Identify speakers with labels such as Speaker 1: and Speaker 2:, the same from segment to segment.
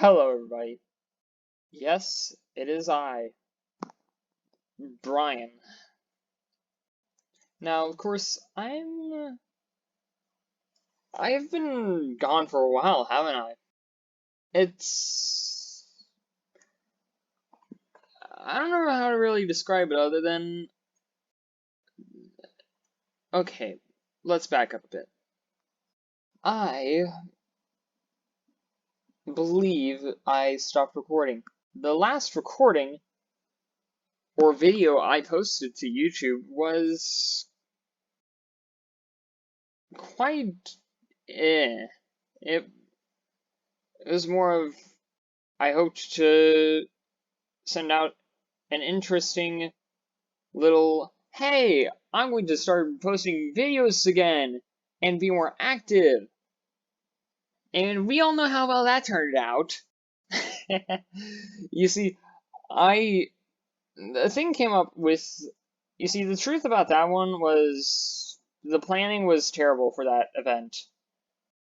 Speaker 1: Hello, everybody. Yes, it is I, Brian. Now, of course, I've been gone for a while, haven't I? I don't know how to really describe it other than, okay, let's back up a bit. I believe I stopped recording. The last recording or video I posted to YouTube was quite It was more of, I hoped to send out an interesting little, hey, I'm going to start posting videos again and be more active. And we all know how well that turned out. You see, the thing came up with, you see, the truth about that one was the planning was terrible for that event.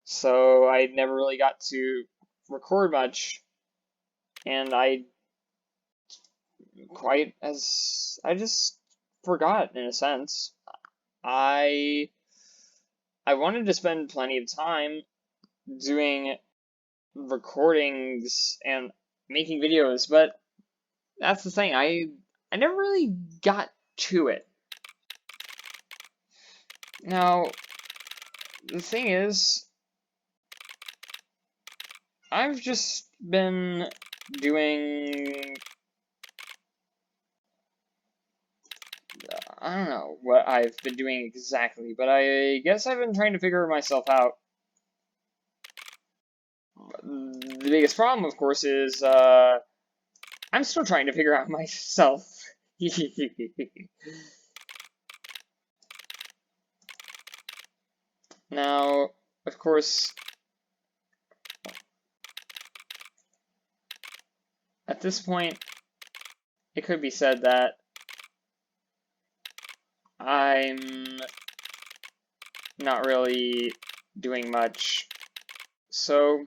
Speaker 1: So I never really got to record much, and I just forgot in a sense. I wanted to spend plenty of time doing recordings and making videos, but that's the thing, I never really got to it. Now, the thing is, I've just been doing, I don't know what I've been doing exactly, but I guess I've been trying to figure myself out. The biggest problem, of course, is, I'm still trying to figure out myself. Now, of course, at this point, it could be said that I'm not really doing much. So,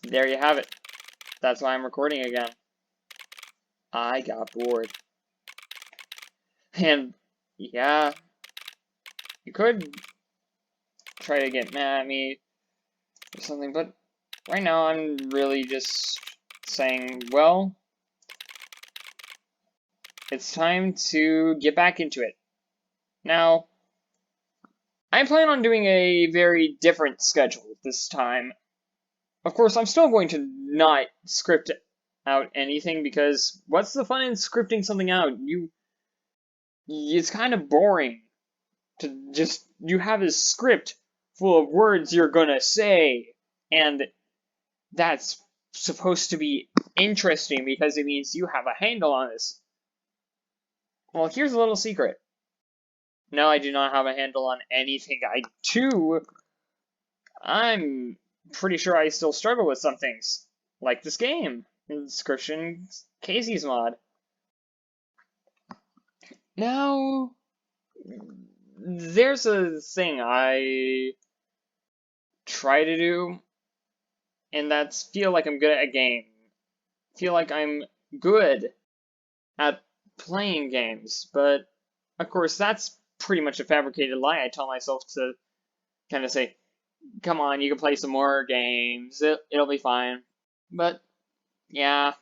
Speaker 1: there you have it. That's why I'm recording again. I got bored. And, yeah, you could try to get mad at me or something, but right now I'm really just saying, well, it's time to get back into it. Now, I plan on doing a very different schedule this time. Of course, I'm still going to not script out anything, because what's the fun in scripting something out? It's kind of boring to just, you have a script full of words you're gonna say, and that's supposed to be interesting because it means you have a handle on this. Well, here's a little secret. No, I do not have a handle on anything I do. I'm pretty sure I still struggle with some things, like this game, Inscryption Kaycee's mod. Now, there's a thing I try to do, and that's feel like I'm good at a game. Feel like I'm good at playing games, but of course that's pretty much a fabricated lie I tell myself to kind of say, come on, you can play some more games, it'll be fine. But, yeah.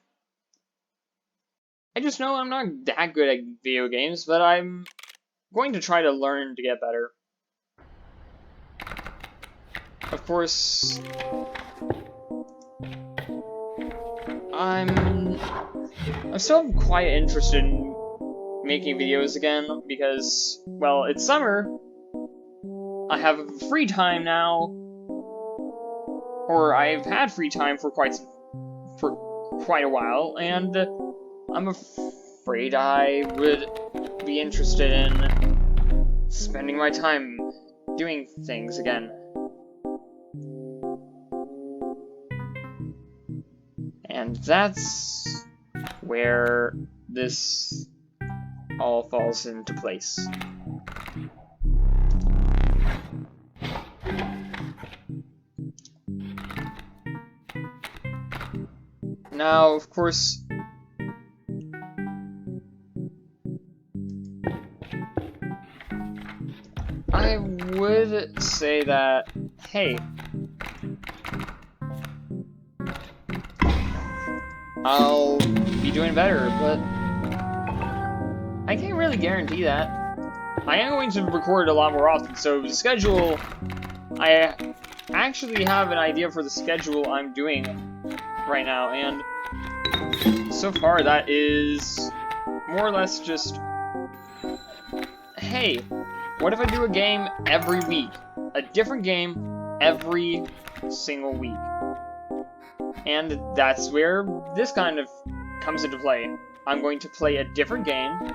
Speaker 1: I just know I'm not that good at video games, but I'm going to try to learn to get better. Of course, I'm still quite interested in making videos again because, well, it's summer. I have free time now, or I've had free time for quite a while, and I'm afraid I would be interested in spending my time doing things again. And that's where this all falls into place. Now, of course, I would say that, hey, I'll be doing better, but I can't really guarantee that. I am going to record a lot more often, so the schedule, I actually have an idea for the schedule I'm doing right now, and so far that is more or less just, hey, what if I do a game every week? A different game every single week. And that's where this kind of comes into play. I'm going to play a different game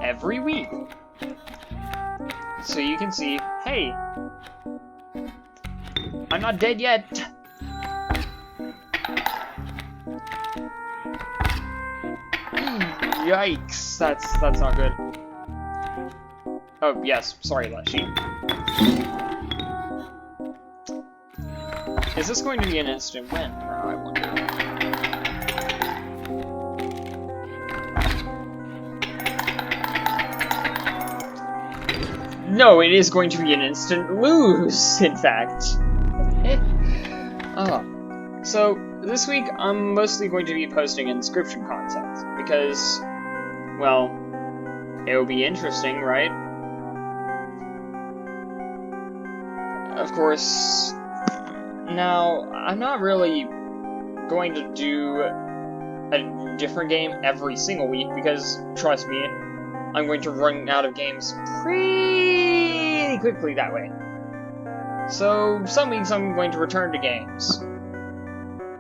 Speaker 1: every week. So you can see, hey, I'm not dead yet. Yikes, that's not good. Oh, yes, sorry, Leshy. Is this going to be an instant win? I wonder. No, it is going to be an instant lose, in fact. Oh. So, this week I'm mostly going to be posting Inscryption content, because, well, it'll be interesting, right? Of course, now, I'm not really going to do a different game every single week, because, trust me, I'm going to run out of games pretty quickly that way. So, some weeks I'm going to return to games.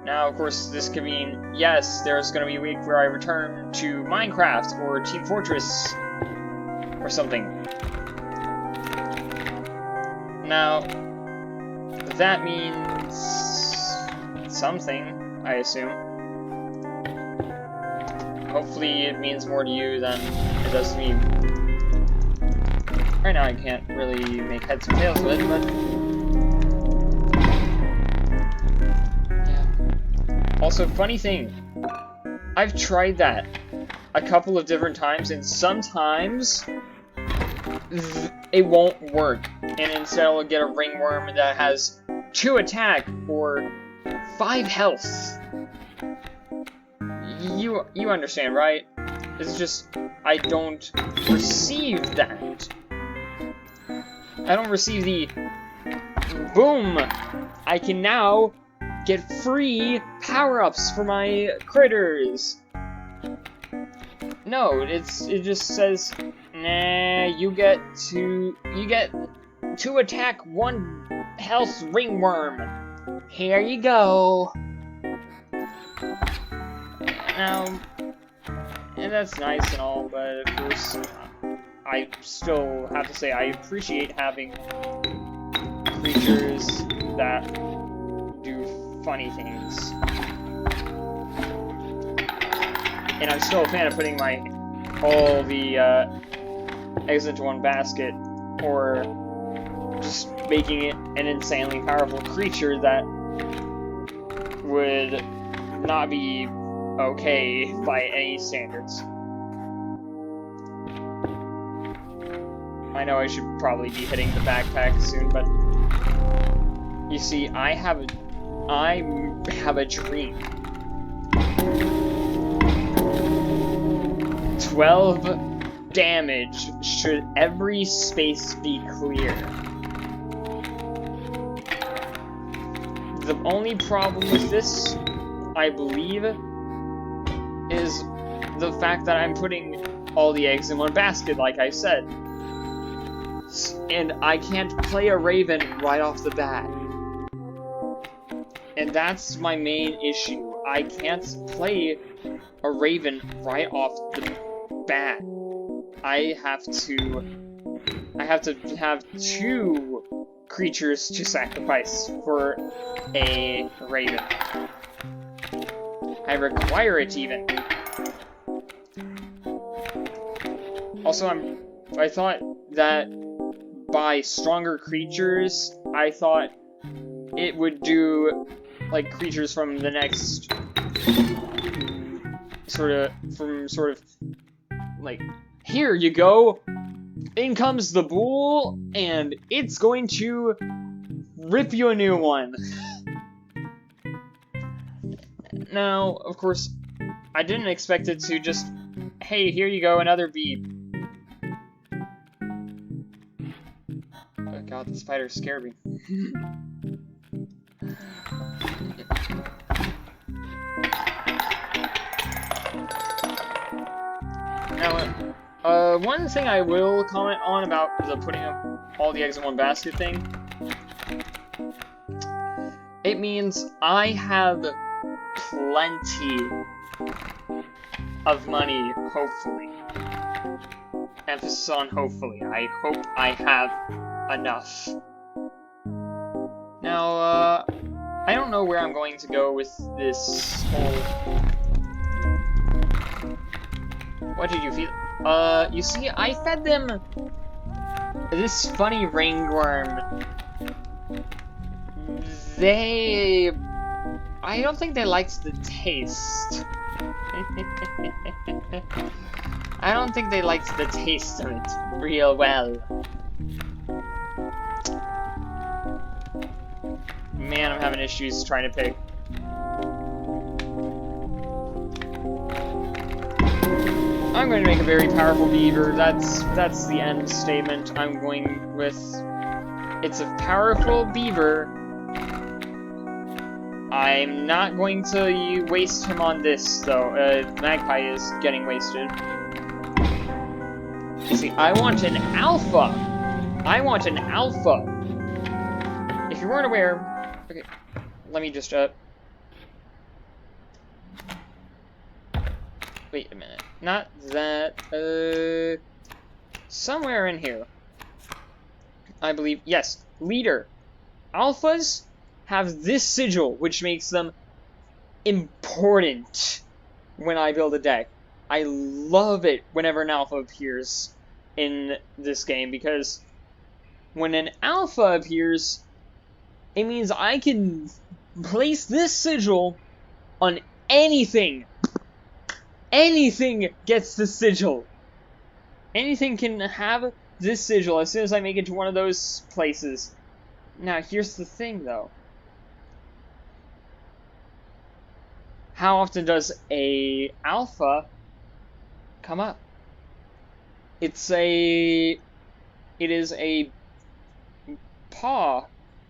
Speaker 1: Now, of course, this could mean, yes, there's going to be a week where I return to Minecraft, or Team Fortress, or something. Now, that means something, I assume. Hopefully it means more to you than it does to me. Right now I can't really make heads or tails with it, but... yeah. Also, funny thing, I've tried that a couple of different times, and sometimes it won't work. And instead I'll get a ringworm that has 2 attack or 5 health. You understand, right? It's just, I don't receive that. I don't receive the, boom! I can now get free power-ups for my critters. No, it just says, nah, you get 2 attack, 1 health ringworm. Here you go. Now, and that's nice and all, but of course, I still have to say I appreciate having creatures that do funny things. And I'm still a fan of putting all the eggs into one basket, or just making it an insanely powerful creature that would not be okay by any standards. I know I should probably be hitting the backpack soon, but you see, I have a dream. 12 damage should every space be clear. The only problem with this, I believe, is the fact that I'm putting all the eggs in one basket, like I said. And I can't play a Raven right off the bat. And that's my main issue. I can't play a Raven right off the bat. I have to have 2 creatures to sacrifice for a Raven. I require it even. Also, I thought that by stronger creatures, I thought it would do like creatures from the next sort of like, here you go. In comes the bull, and it's going to rip you a new one. Now, of course, I didn't expect it to just, hey, here you go, another beep. Oh god, the spider scared me. Now, one thing I will comment on about the putting all the eggs in one basket thing, it means I have plenty of money, hopefully. Emphasis on hopefully. I hope I have enough. Now, I don't know where I'm going to go with this whole... What did you feel? You see, I fed them this funny ringworm. I don't think they liked the taste. I don't think they liked the taste of it real well. Man, I'm having issues trying to pick. I'm going to make a very powerful beaver. That's the end statement. I'm going with... It's a powerful beaver. I'm not going to waste him on this, though. Magpie is getting wasted. You see, I want an alpha! I want an alpha! If you weren't aware... Okay, let me just, wait a minute. Not that, somewhere in here. I believe, yes, leader. Alphas have this sigil, which makes them important when I build a deck. I love it whenever an alpha appears in this game, because when an alpha appears, it means I can place this sigil on anything. Anything gets the sigil. Anything can have this sigil as soon as I make it to one of those places. Now, here's the thing, though. How often does a alpha come up? It is a paw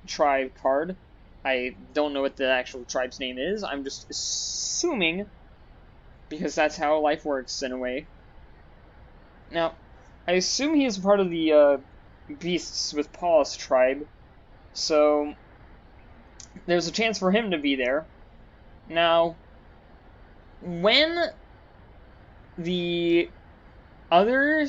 Speaker 1: tribe card. I don't know what the actual tribe's name is. I'm just assuming, because that's how life works in a way. Now, I assume he is part of the Beasts with Paws tribe, so there's a chance for him to be there. Now, when the other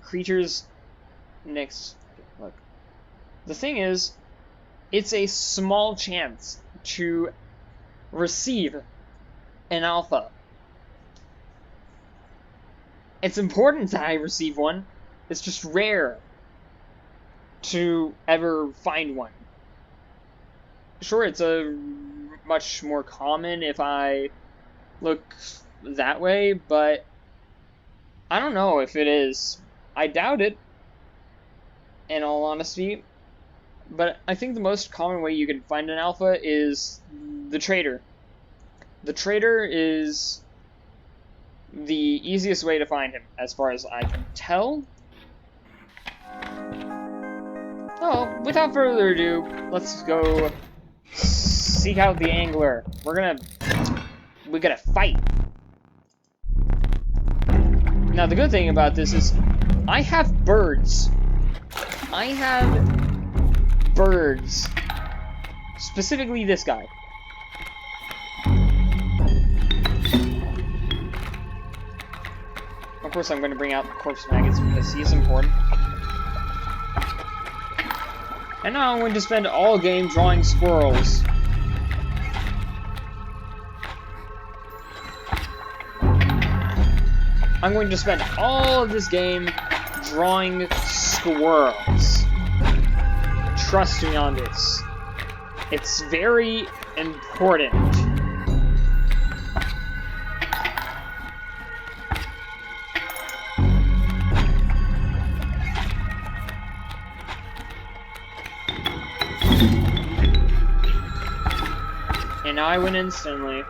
Speaker 1: creatures next, look, the thing is, it's a small chance to receive an alpha. It's important that I receive one. It's just rare to ever find one. Sure, it's a much more common if I look that way, but I don't know if it is. I doubt it, in all honesty. But I think the most common way you can find an alpha is the trader. The trader is the easiest way to find him, as far as I can tell. Oh, without further ado, let's go seek out the angler. We're gonna fight. Now, the good thing about this is I have birds. I have birds. Specifically this guy. Of course, I'm going to bring out the corpse maggots because he's important. And now I'm going to spend all game drawing squirrels. I'm going to spend all of this game drawing squirrels. Trust me on this. It's very important. And I win instantly.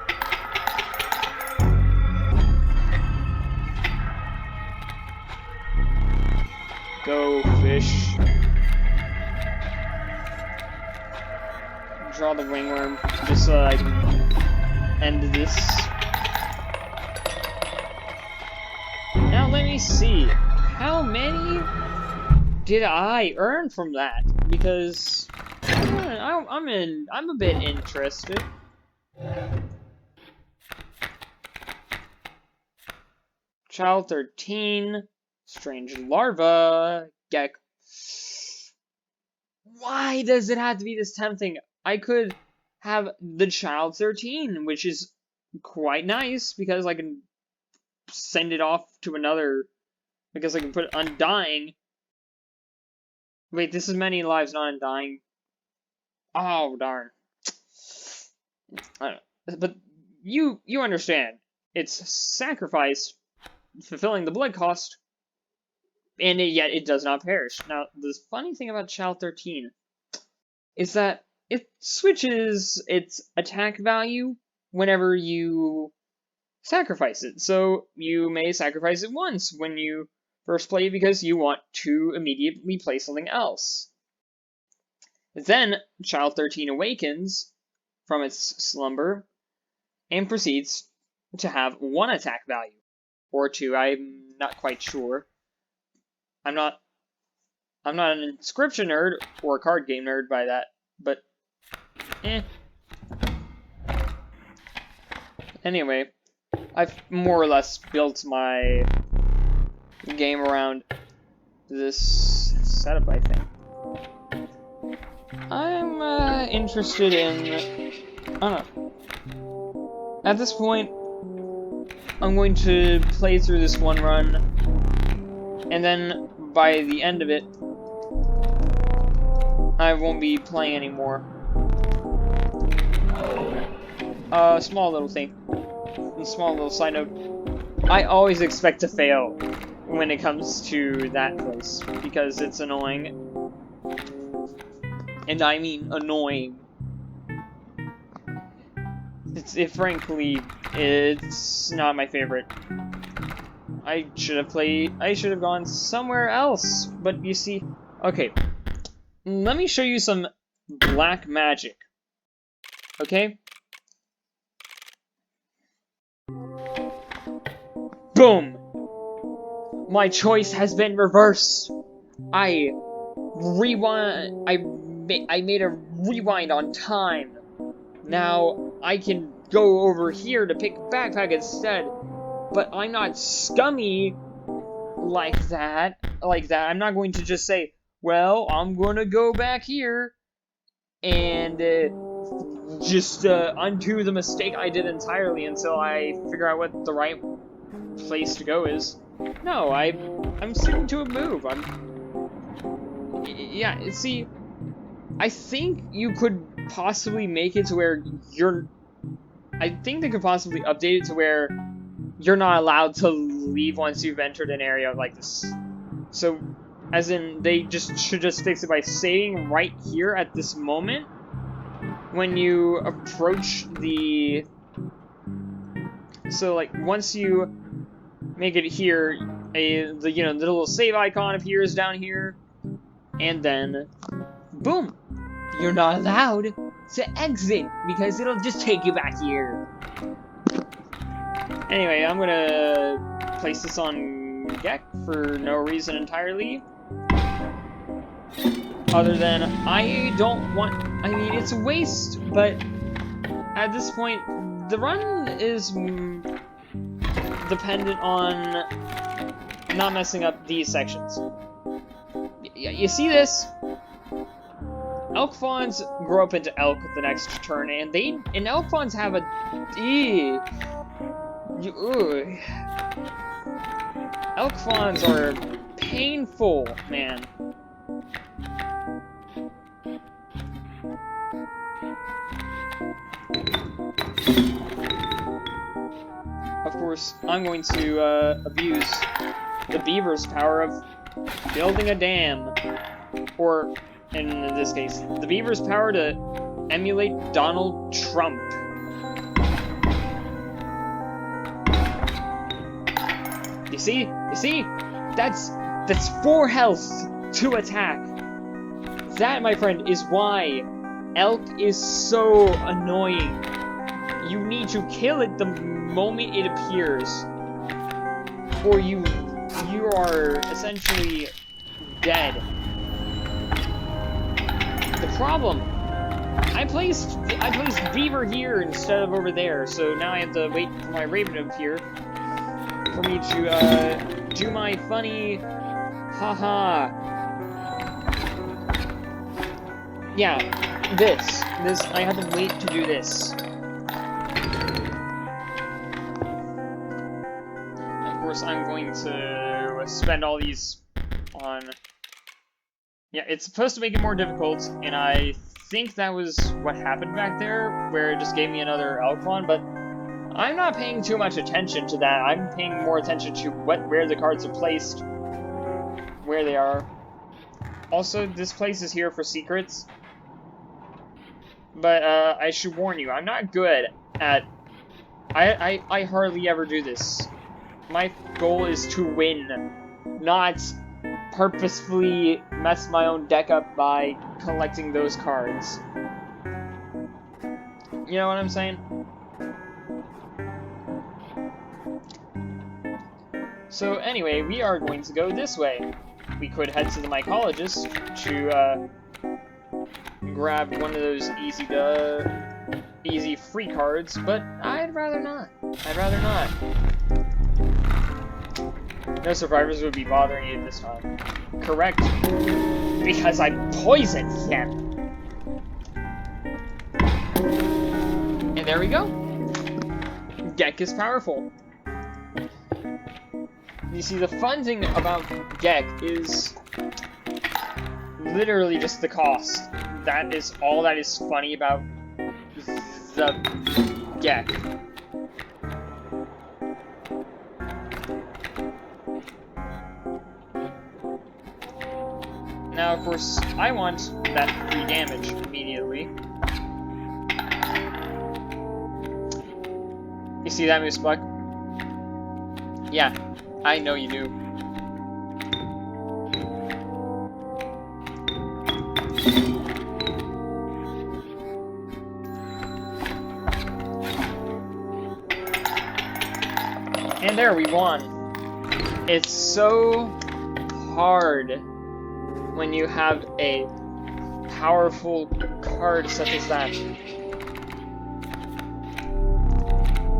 Speaker 1: Go, fish. Draw the ringworm, just so I can end this. Now let me see. How many did I earn from that? Because I'm a bit interested. Child 13, strange larva, gek. Why does it have to be this tempting? I could have the child 13, which is quite nice because I can send it off to another, because I can put undying. Wait, this is many lives, not undying. Oh, darn. I don't know. But you understand. It's sacrificed, fulfilling the blood cost, and yet it does not perish. Now, the funny thing about Child 13 is that it switches its attack value whenever you sacrifice it. So you may sacrifice it once when you first play because you want to immediately play something else. Then Child 13 awakens from its slumber and proceeds to have one attack value. Or two, I'm not quite sure. I'm not an Inscryption nerd or a card game nerd by that, but Anyway, I've more or less built my game around this setup, I think. I'm interested in, I don't know. At this point, I'm going to play through this one run, and then by the end of it, I won't be playing anymore. Small little thing. Small little side note. I always expect to fail when it comes to that place, because it's annoying. And I mean annoying. Frankly, it's not my favorite. I should have gone somewhere else, but you see, okay. Let me show you some black magic. Okay? Boom! My choice has been reversed. I made a rewind on time. Now I can go over here to pick backpack instead. But I'm not scummy like that. I'm not going to just say, well, I'm gonna go back here and just undo the mistake I did entirely until I figure out what the right place to go is. No, I'm sticking to a move. Yeah, see, I think you could possibly make it to where I think they could possibly update it to where you're not allowed to leave once you've entered an area like this. So, as in, they should just fix it by saving right here at this moment when you approach the... So, like, once you make it here, the little save icon appears down here, and then, boom! You're not allowed to exit, because it'll just take you back here. Anyway, I'm gonna place this on Gek for no reason entirely. Other than, I don't want... I mean, it's a waste, but at this point, the run is dependent on not messing up these sections. You see this? Elk fawns grow up into elk the next turn, and elk fawns have a... Elk fawns are painful, man. Of course, I'm going to abuse the beaver's power of building a dam. Or, in this case, the beaver's power to emulate Donald Trump. You see? You see? That's 4 health to attack. That, my friend, is why elk is so annoying. You need to kill it the moment it appears, or you are essentially dead. The problem, I placed beaver here instead of over there, so now I have to wait for my raven to appear for me to do my funny haha. Yeah, this I had to wait to do this. Of course, I'm going to spend all these on. Yeah, it's supposed to make it more difficult, and I think that was what happened back there, where it just gave me another Elkon, but I'm not paying too much attention to that. I'm paying more attention to where the cards are placed, where they are. Also, this place is here for secrets, but I should warn you, I'm not good at... I hardly ever do this. My goal is to win, not purposefully mess my own deck up by collecting those cards. You know what I'm saying? So anyway, we are going to go this way. We could head to the mycologist to grab one of those easy free cards, but I'd rather not. I'd rather not. No survivors would be bothering you this time. Correct. Because I poisoned them. And there we go. Gek is powerful. You see, the fun thing about Gek is literally just the cost. That is all that is funny about the Gek. Now, of course, I want that free damage immediately. You see that, Moose Buck? Yeah, I know you do. And there, we won. It's so hard when you have a powerful card such as that.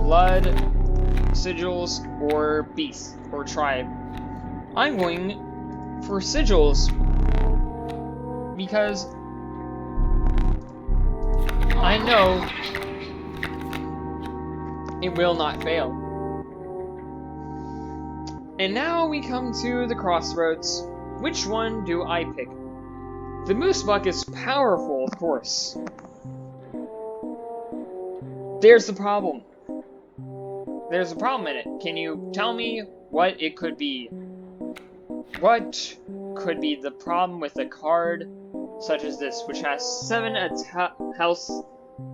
Speaker 1: Blood, sigils, or beast, or tribe. I'm going for sigils because I know it will not fail. And now we come to the crossroads. Which one do I pick? The Moose Buck is powerful, of course. There's the problem. There's a problem in it. Can you tell me what it could be? What could be the problem with a card such as this, which has 7 health,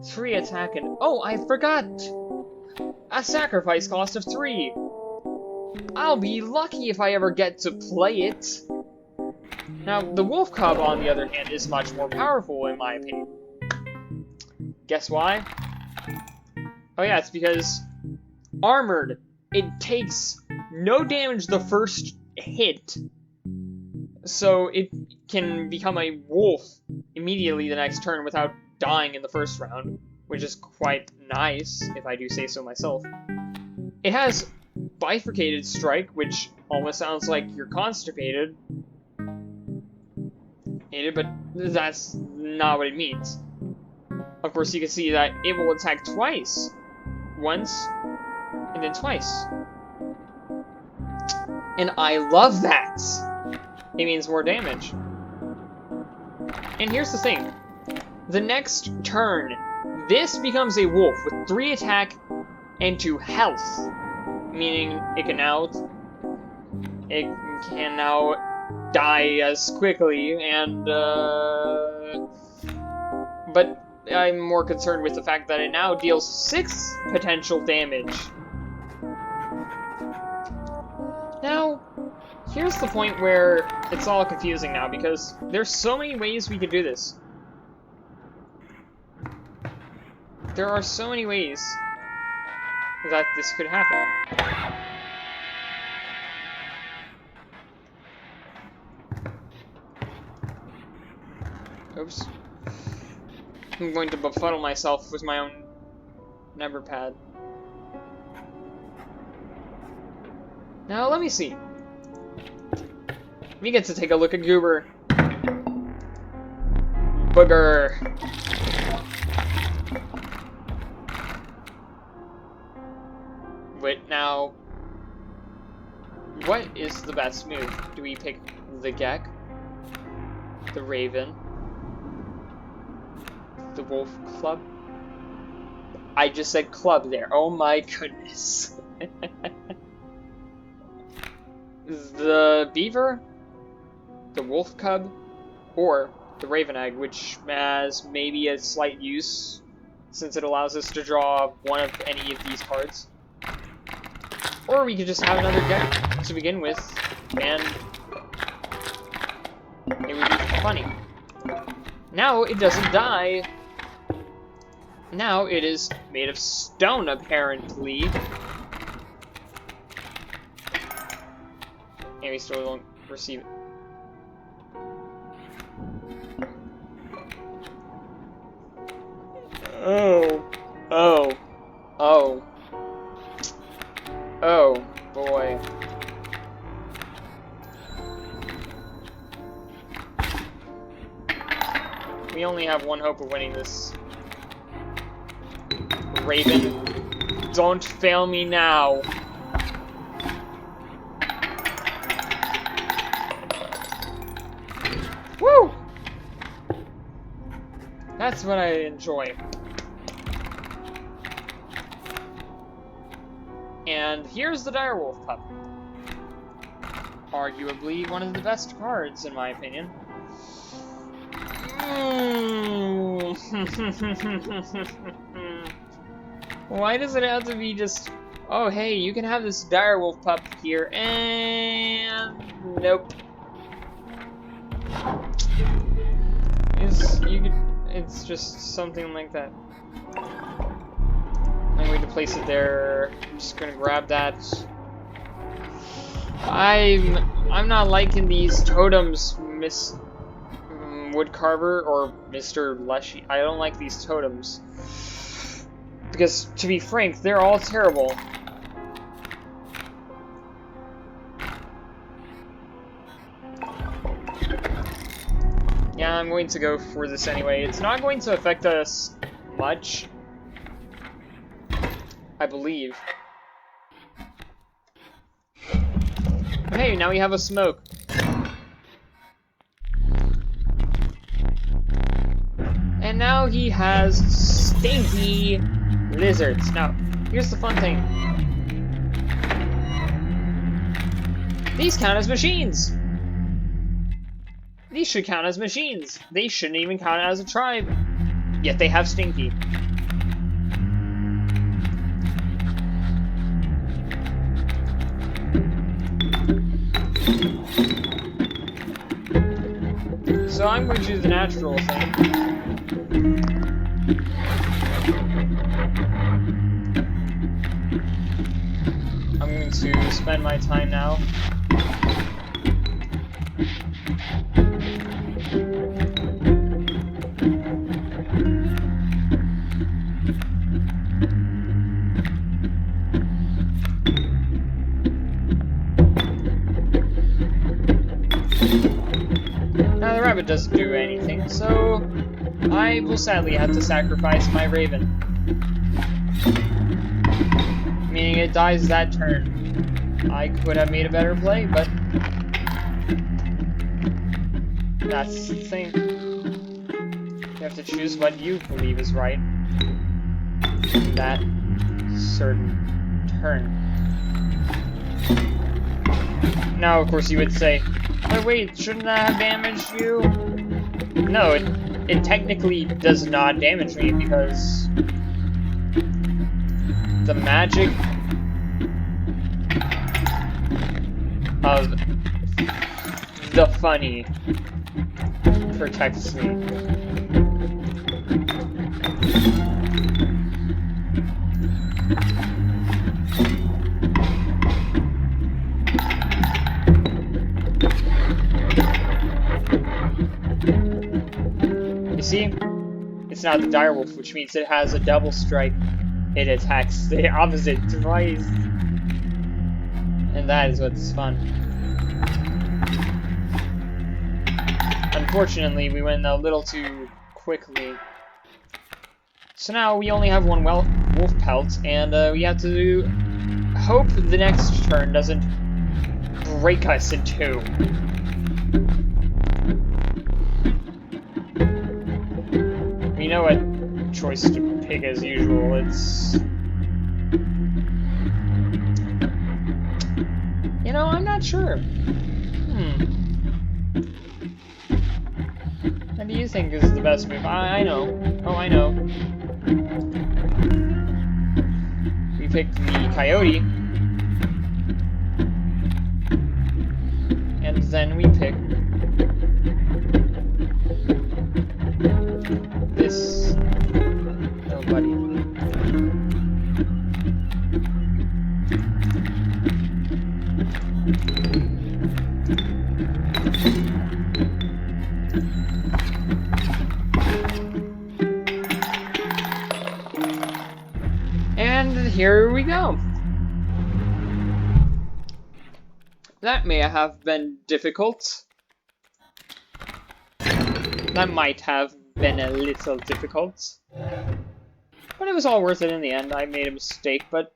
Speaker 1: 3 attack, and... Oh, I forgot! A sacrifice cost of 3! I'll be lucky if I ever get to play it! Now, the Wolf Cub, on the other hand, is much more powerful, in my opinion. Guess why? Oh yeah, it's because armored, it takes no damage the first hit, so it can become a wolf immediately the next turn without dying in the first round, which is quite nice, if I do say so myself. It has bifurcated strike, which almost sounds like you're constipated, but that's not what it means. Of course, you can see that it will attack twice. Once, and then twice. And I love that! it means more damage. And here's the thing. The next turn, this becomes a wolf with 3 attack and 2 health. Meaning it can now die as quickly, and but I'm more concerned with the fact that it now deals 6 potential damage. Now, here's the point where it's all confusing now, because there's so many ways we could do this. There are so many ways that this could happen. Oops. I'm going to befuddle myself with my own number pad. Now, let me see. We get to take a look at Goober. Booger. Wait, now... what is the best move? Do we pick the Gek? The Raven? The Wolf Club? I just said club there. Oh my goodness. The Beaver? The Wolf Cub? Or the Raven Egg, which has maybe a slight use, since it allows us to draw one of any of these cards. Or we could just have another Gek to begin with, and it would be funny. Now it doesn't die. Now it is made of stone, apparently. And we still don't receive it. Oh. Oh. Oh. Oh, boy. We only have one hope of winning this. Raven, don't fail me now. Woo! That's what I enjoy. And here's the Direwolf Pup. Arguably one of the best cards, in my opinion. Why does it have to be just... oh, hey, you can have this Direwolf Pup here, and... nope. It's just something like that. I'm going to place it there. I'm just going to grab that. I'm not liking these totems, Miss Woodcarver or Mr. Leshy. I don't like these totems. Because, to be frank, they're all terrible. Yeah, I'm going to go for this anyway. It's not going to affect us much, I believe. Hey, now we have a smoke. And now he has stinky lizards. Now, here's the fun thing. These count as machines. These should count as machines. They shouldn't even count as a tribe. Yet they have stinky. So I'm going to do the natural thing. I'm going to spend my time now. Now the rabbit doesn't do anything, so I will sadly have to sacrifice my raven. Meaning it dies that turn. I could have made a better play, but That's the thing. You have to choose what you believe is right. In that certain turn. Now, of course, you would say, but wait, shouldn't that have damaged you? No, it technically does not damage me because the magic of the funny protects me. You see? It's now the direwolf, which means it has a double strike. It attacks the opposite twice. And that is what's fun. Unfortunately, we went a little too quickly. So now we only have one wolf pelt, and we have to hope the next turn doesn't break us in two. We know what choice to pick as usual. It's... You know, I'm not sure. What do you think is the best move? I know. Oh, I know. We picked the coyote. And then we pick this nobody. And here we go. That may have been difficult. That might have been a little difficult. But it was all worth it in the end. I made a mistake, but...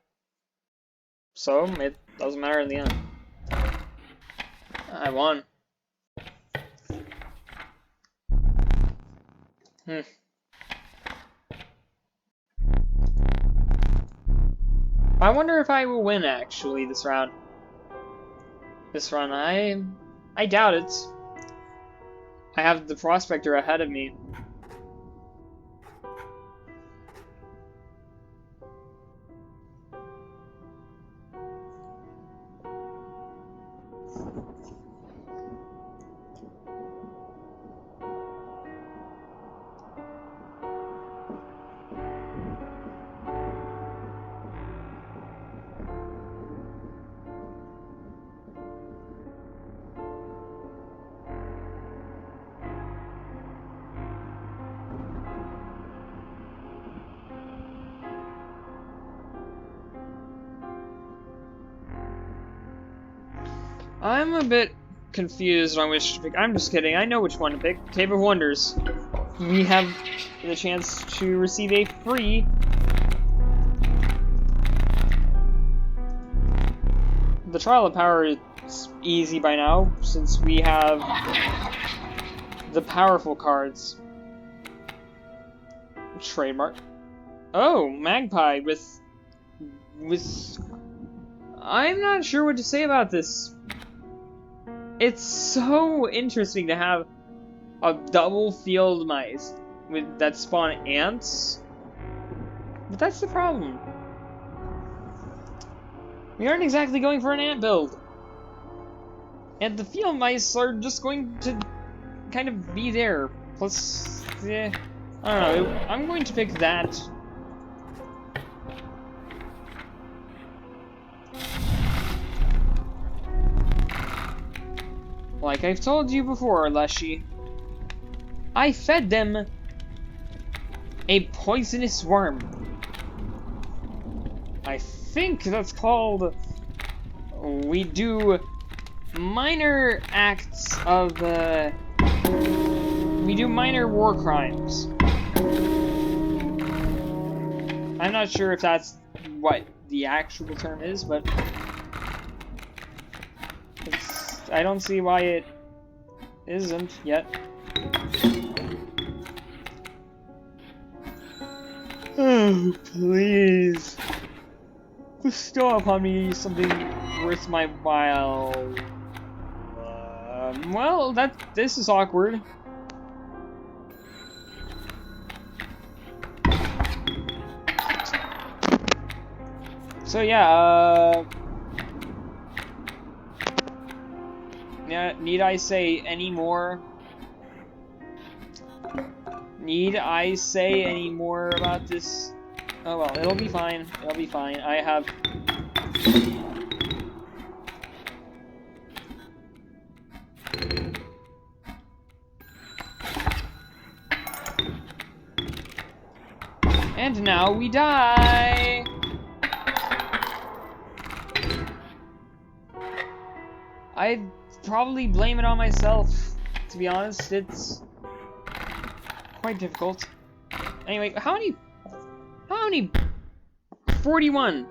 Speaker 1: So, it doesn't matter in the end. I won. I wonder if I will win, actually, this round. This run, I doubt it. I have the prospector ahead of me. I'm a bit confused on which to pick. I'm just kidding. I know which one to pick. Cave of Wonders. We have the chance to receive a free... The Trial of Power is easy by now, since we have the powerful cards. Trademark. Oh, Magpie with... I'm not sure what to say about this. It's so interesting to have a double field mice that spawn ants. But that's the problem. We aren't exactly going for an ant build. And the field mice are just going to kind of be there. Plus, I don't know. I'm going to pick that. Like I've told you before, Leshy, I fed them a poisonous worm. I think that's called... We do minor acts of... We do minor war crimes. I'm not sure if that's what the actual term is, but... I don't see why it isn't yet. Oh, please. Bestow upon me something worth my while. Well, this is awkward. So yeah, need I say any more? Need I say any more about this? Oh well, it'll be fine. It'll be fine. I have... And now we die! I'd probably blame it on myself. To be honest, it's quite difficult. Anyway, how many... 41.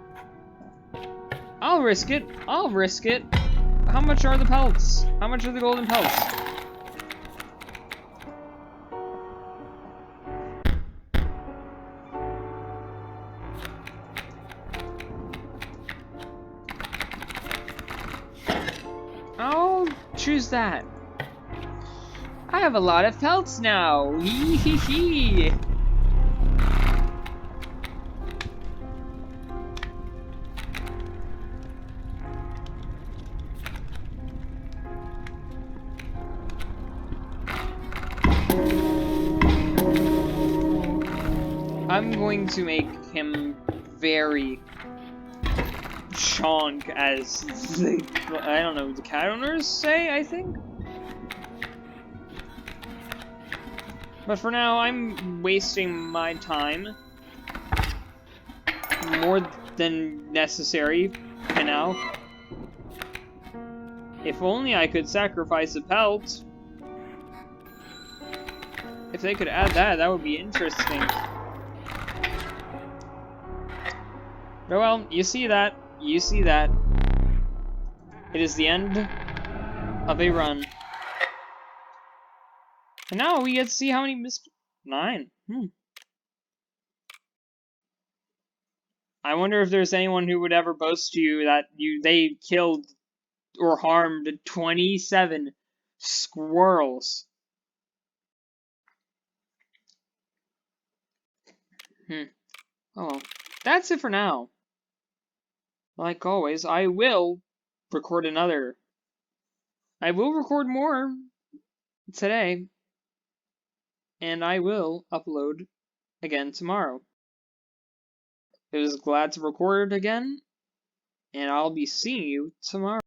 Speaker 1: I'll risk it. I'll risk it. How much are the pelts? How much are the golden pelts? I'll choose that. I have a lot of pelts now. Hee hee hee. I'm going to make him very chonk, as the, I don't know, the cat owners say, I think? But for now, I'm wasting my time. More than necessary, for now. If only I could sacrifice a pelt. If they could add that, that would be interesting. But well, you see that. You see that. It is the end of a run. And now we get to see how many missed... 9. I wonder if there's anyone who would ever boast to you that they killed or harmed 27 squirrels. Oh well. That's it for now. Like always, I will record another. I will record more today. And I will upload again tomorrow. It was glad to record again, and I'll be seeing you tomorrow.